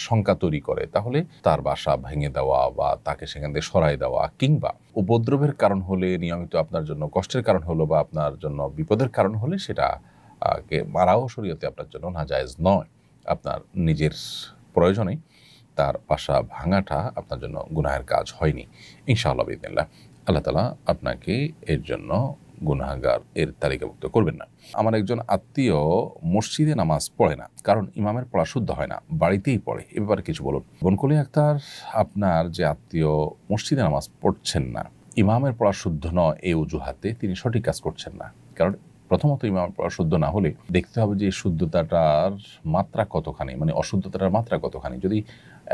শঙ্কা তৈরি করে, তাহলে তার বাসা ভেঙে দেওয়া বা তাকে সেখান থেকে সরাই দেওয়া, কিংবা উপদ্রবের কারণ হলে, নিয়মিত আপনার জন্য কষ্টের কারণ হলো বা আপনার জন্য বিপদের কারণ হলে সেটা কে মারাও শরীয়তে আপনার জন্য নাজায়েজ নয়। আপনার নিজের প্রয়োজনে তার বাসা ভাঙাটা আপনার জন্য গুনাহের কাজ হয়নি ইনশাআল্লাহ বিইذনিল্লাহ। আল্লাহ তাআলা আপনাকে এর জন্য গুনাহগার এর তালিকাভুক্ত করবেন না। আমার একজন আত্মীয় মসজিদে নামাজ পড়ে না, কারণ ইমামের পড়া শুদ্ধ হয় না, বাড়িতেই পড়ে। এ ব্যাপারে কিছু বলুন। বনকলি আক্তার, আপনার যে আত্মীয় মসজিদে নামাজ পড়ছেন না, ইমামের পড়া শুদ্ধ নয় এই অজুহাতে তিনি সঠিক কাজ করছেন না। কারণ প্রথমত ইমামের পড়া শুদ্ধ না হলে দেখতে হবে যে শুদ্ধতাটার মাত্রা কতখানি, মানে অশুদ্ধতাটার মাত্রা কতখানি। যদি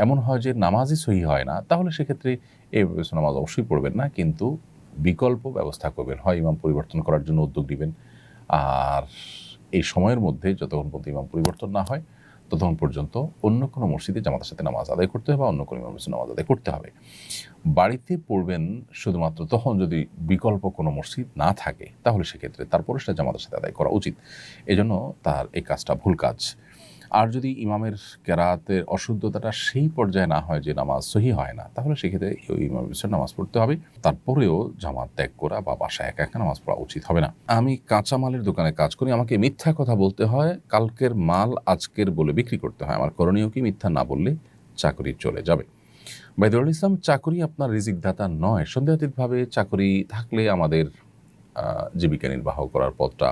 এমন হয় যে নামাজই সহি হয় না, তাহলে সেক্ষেত্রে এই নামাজ অবশ্যই পড়বেন না, কিন্তু বিকল্প ব্যবস্থা করবেন। হয় ইমাম পরিবর্তন করার জন্য উদ্যোগ নেবেন, আর এই সময়ের মধ্যে যতক্ষণ পর্যন্ত ইমাম পরিবর্তন না হয় ততক্ষণ পর্যন্ত অন্য কোনো মসজিদে জামাতের সাথে নামাজ আদায় করতে হবে বা অন্য কোনো ইমামের সাথে নামাজ আদায় করতে হবে। বাড়িতে পড়বেন শুধুমাত্র তখন যদি বিকল্প কোনো মসজিদ না থাকে, তাহলে সেক্ষেত্রে তারপরে সেটা জামাতের সাথে আদায় করা উচিত। এজন্য তার এই কাজটা ভুল কাজ। আর যদি ইমামের কেরাতের অশুদ্ধতাটা সেই পর্যায়ে না হয় যে নামাজ সহি হয় না, তাহলে সেক্ষেত্রে ওই ইমামের পিছনে নামাজ পড়তে হবে। তারপরেও জামাত ত্যাগ করা বা বাসায় একা একা নামাজ পড়া উচিত হবে না। আমি কাঁচামালের দোকানে কাজ করি, আমাকে মিথ্যা কথা বলতে হয়, কালকের মাল আজকের বলে বিক্রি করতে হয়। আমার করণীয় কি? মিথ্যা না বললে চাকরি চলে যাবে। বাইদুল ইসলাম, চাকরি আপনার রিজিকদাতা নয়। সন্দেহাতীতভাবে চাকরি থাকলে আমাদের জীবিকা নির্বাহ করার পথটা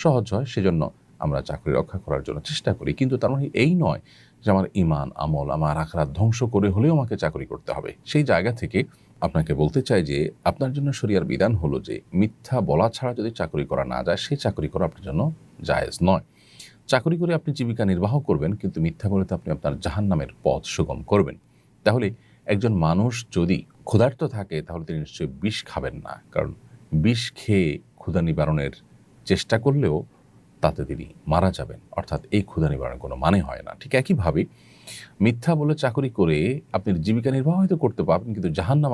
সহজ হয়, সেজন্য আমরা চাকরি রক্ষা করার জন্য চেষ্টা করি। কিন্তু তার মানে এই নয় যে আমার ঈমান, আমল, আমার আখিরাত ধ্বংস করে হলেও আমাকে চাকরি করতে হবে। সেই জায়গা থেকে আপনাকে বলতে চাই যে আপনার জন্য শরিয়ার বিধান হলো যে মিথ্যা বলা ছাড়া যদি চাকরি করা না যায়, সেই চাকরি করা আপনার জন্য জায়েজ নয়। চাকরি করে আপনি জীবিকা নির্বাহ করবেন, কিন্তু মিথ্যা বলে তো আপনি আপনার জাহান্নামের পথ সুগম করবেন। তাহলে একজন মানুষ যদি ক্ষুধার্ত থাকে, তাহলে তিনি নিশ্চয়ই বিষ খাবেন না, কারণ বিষ খেয়ে ক্ষুধা নিবারণের চেষ্টা করলেও তাতে তিনি মারা যাবেন। অর্থাৎ এই ক্ষুধা নিবারণের কোনো মানে হয় না। ঠিক একইভাবে মিথ্যা বলে চাকরি করে আপনি জীবিকা নির্বাহ হয়তো করতে পারবেন, কিন্তু জাহান্নাম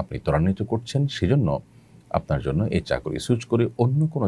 আপনি ত্বরান্বিত করছেন। সেজন্য আপনার জন্য এই চাকরি সুইচ করে অন্য কোনো